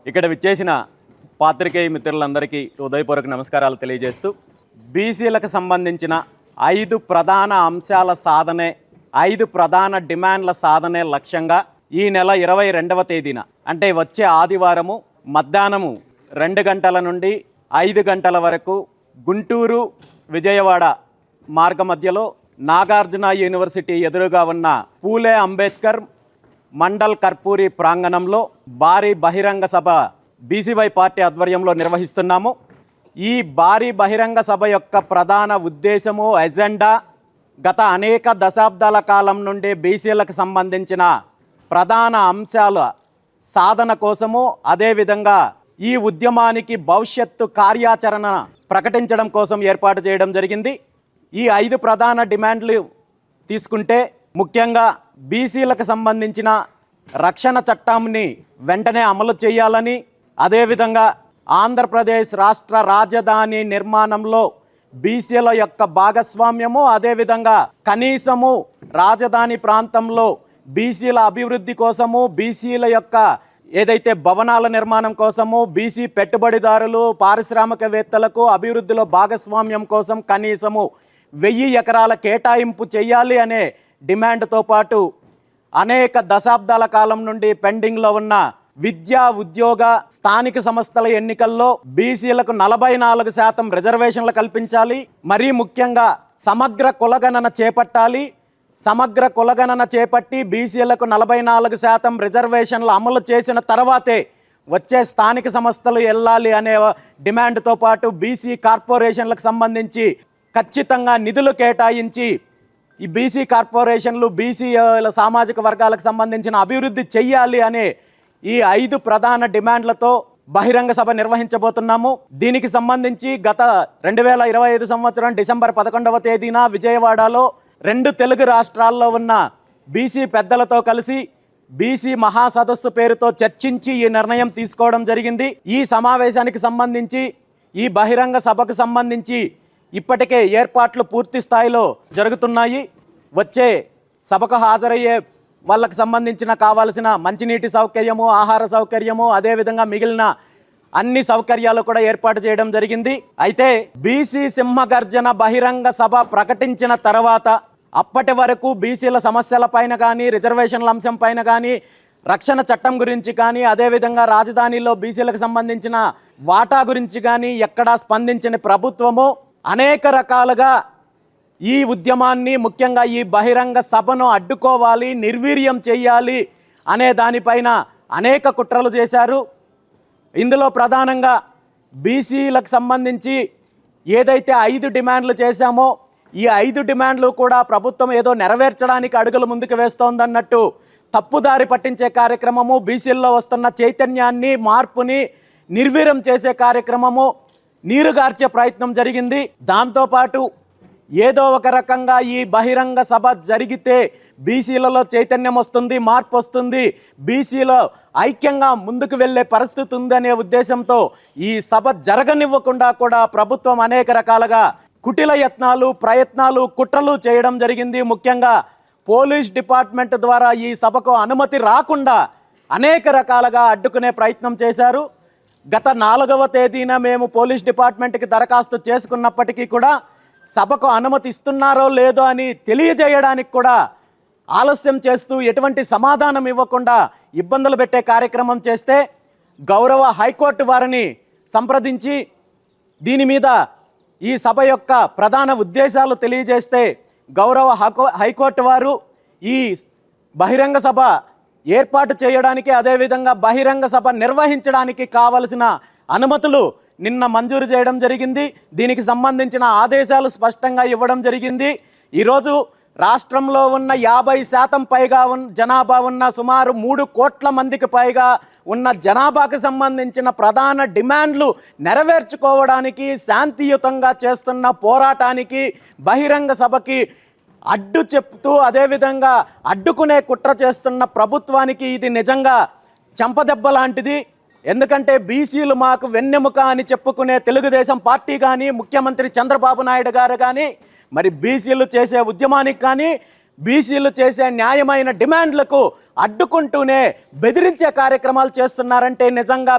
ఇక్కడ విచ్చేసిన పాత్రికేయ మిత్రులందరికీ ఉదయపూర్వక నమస్కారాలు తెలియజేస్తూ బీసీలకు సంబంధించిన 5 ప్రధాన అంశాల సాధనే 5 ప్రధాన డిమాండ్ల సాధనే లక్ష్యంగా ఈ నెల 22వ తేదీన అంటే వచ్చే ఆదివారము మధ్యాహ్నము 2 గంటల నుండి 5 గంటల వరకు గుంటూరు విజయవాడ మార్గ మధ్యలో నాగార్జున యూనివర్సిటీ ఎదురుగా ఉన్న పూలే అంబేద్కర్ మండల్ కర్పూరి ప్రాంగణంలో భారీ బహిరంగ సభ బీసీవై పార్టీ ఆధ్వర్యంలో నిర్వహిస్తున్నాము. ఈ భారీ బహిరంగ సభ యొక్క ప్రధాన ఉద్దేశము ఎజెండా గత అనేక దశాబ్దాల కాలం నుండి బీసీలకు సంబంధించిన ప్రధాన అంశాల సాధన కోసము, అదేవిధంగా ఈ ఉద్యమానికి భవిష్యత్తు కార్యాచరణ ప్రకటించడం కోసం ఏర్పాటు చేయడం జరిగింది. ఈ 5 ప్రధాన డిమాండ్లు తీసుకుంటే ముఖ్యంగా బీసీలకు సంబంధించిన రక్షణ చట్టాన్ని వెంటనే అమలు చేయాలని, అదేవిధంగా ఆంధ్రప్రదేశ్ రాష్ట్ర రాజధాని నిర్మాణంలో బీసీల యొక్క భాగస్వామ్యము, అదేవిధంగా కనీసము రాజధాని ప్రాంతంలో బీసీల అభివృద్ధి కోసము, బీసీల యొక్క ఏదైతే భవనాల నిర్మాణం కోసము, బీసీ పెట్టుబడిదారులు పారిశ్రామికవేత్తలకు అభివృద్ధిలో భాగస్వామ్యం కోసం కనీసము 1000 ఎకరాల కేటాయింపు చేయాలి అనే డిమాండ్తో పాటు అనేక దశాబ్దాల కాలం నుండి పెండింగ్లో ఉన్న విద్యా, ఉద్యోగ, స్థానిక సంస్థల ఎన్నికల్లో బీసీలకు 44% రిజర్వేషన్లు కల్పించాలి. మరీ ముఖ్యంగా సమగ్ర కులగణన చేపట్టాలి. సమగ్ర కులగణన చేపట్టి బీసీలకు 44% రిజర్వేషన్లు అమలు చేసిన తర్వాతే వచ్చే స్థానిక సంస్థలు వెళ్ళాలి అనే డిమాండ్తో పాటు బీసీ కార్పొరేషన్లకు సంబంధించి ఖచ్చితంగా నిధులు కేటాయించి ఈ బీసీ కార్పొరేషన్లు బీసీ సామాజిక వర్గాలకు సంబంధించిన అభివృద్ధి చెయ్యాలి అనే ఈ 5 ప్రధాన డిమాండ్లతో బహిరంగ సభ నిర్వహించబోతున్నాము. దీనికి సంబంధించి గత 2025 సంవత్సరం డిసెంబర్ 11వ తేదీన విజయవాడలో 2 తెలుగు రాష్ట్రాల్లో ఉన్న బీసీ పెద్దలతో కలిసి బీసీ మహాసదస్సు పేరుతో చర్చించి ఈ నిర్ణయం తీసుకోవడం జరిగింది. ఈ సమావేశానికి సంబంధించి, ఈ బహిరంగ సభకు సంబంధించి ఇప్పటికే ఏర్పాట్లు పూర్తి స్థాయిలో జరుగుతున్నాయి. వచ్చే సభకు హాజరయ్యే వాళ్ళకు సంబంధించిన కావాల్సిన మంచినీటి సౌకర్యము, ఆహార సౌకర్యము, అదేవిధంగా మిగిలిన అన్ని సౌకర్యాలు కూడా ఏర్పాటు చేయడం జరిగింది. అయితే బీసీ సింహగర్జన బహిరంగ సభ ప్రకటించిన తర్వాత అప్పటి వరకు బీసీల సమస్యల పైన కానీ, రిజర్వేషన్ల అంశం పైన కానీ, రక్షణ చట్టం గురించి కానీ, అదేవిధంగా రాజధానిలో బీసీలకు సంబంధించిన వాటా గురించి కానీ ఎక్కడా స్పందించిన ప్రభుత్వము అనేక రకాలుగా ఈ ఉద్యమాన్ని, ముఖ్యంగా ఈ బహిరంగ సభను అడ్డుకోవాలి, నిర్వీర్యం చేయాలి అనే దానిపైన అనేక కుట్రలు చేశారు. ఇందులో ప్రధానంగా బీసీలకు సంబంధించి ఏదైతే 5 డిమాండ్లు చేశామో ఈ 5 డిమాండ్లు కూడా ప్రభుత్వం ఏదో నెరవేర్చడానికి అడుగులు ముందుకు వేస్తోందన్నట్టు తప్పుదారి పట్టించే కార్యక్రమము, బీసీల్లో వస్తున్న చైతన్యాన్ని, మార్పుని నిర్వీర్యం చేసే కార్యక్రమము, నీరుగార్చే ప్రయత్నం జరిగింది. దాంతోపాటు ఏదో ఒక రకంగా ఈ బహిరంగ సభ జరిగితే బీసీలలో చైతన్యం వస్తుంది, మార్పు వస్తుంది, బీసీలో ఐక్యంగా ముందుకు వెళ్ళే పరిస్థితి ఉందనే ఉద్దేశంతో ఈ సభ జరగనివ్వకుండా కూడా ప్రభుత్వం అనేక రకాలుగా కుటిల యత్నాలు, ప్రయత్నాలు, కుట్రలు చేయడం జరిగింది. ముఖ్యంగా పోలీస్ డిపార్ట్మెంట్ ద్వారా ఈ సభకు అనుమతి రాకుండా అనేక రకాలుగా అడ్డుకునే ప్రయత్నం చేశారు. గత 4వ తేదీన మేము పోలీస్ డిపార్ట్మెంట్కి దరఖాస్తు చేసుకున్నప్పటికీ కూడా సభకు అనుమతి ఇస్తున్నారో లేదో అని తెలియజేయడానికి కూడా ఆలస్యం చేస్తూ ఎటువంటి సమాధానం ఇవ్వకుండా ఇబ్బందులు పెట్టే కార్యక్రమం చేస్తే గౌరవ హైకోర్టు వారిని సంప్రదించి దీని మీద ఈ సభ యొక్క ప్రధాన ఉద్దేశాలు తెలియజేస్తే గౌరవ హైకోర్టు వారు ఈ బహిరంగ సభ ఏర్పాటు చేయడానికి, అదేవిధంగా బహిరంగ సభ నిర్వహించడానికి కావలసిన అనుమతులు నిన్న మంజూరు చేయడం జరిగింది. దీనికి సంబంధించిన ఆదేశాలు స్పష్టంగా ఇవ్వడం జరిగింది. ఈరోజు రాష్ట్రంలో ఉన్న 50% పైగా జనాభా ఉన్న సుమారు 3 కోట్ల మందికి పైగా ఉన్న జనాభాకు సంబంధించిన ప్రధాన డిమాండ్లు నెరవేర్చుకోవడానికి, శాంతియుతంగా చేస్తున్న పోరాటానికి, బహిరంగ సభకి అడ్డు చెప్తూ అదేవిధంగా అడ్డుకునే కుట్ర చేస్తున్న ప్రభుత్వానికి ఇది నిజంగా చెంపదెబ్బ లాంటిది. ఎందుకంటే బీసీలు మాకు వెన్నెముక అని చెప్పుకునే తెలుగుదేశం పార్టీ కానీ, ముఖ్యమంత్రి చంద్రబాబు నాయుడు గారు కానీ, మరి బీసీలు చేసే ఉద్యమానికి కానీ, బీసీలు చేసే న్యాయమైన డిమాండ్లకు అడ్డుకుంటూనే బెదిరించే కార్యక్రమాలు చేస్తున్నారంటే నిజంగా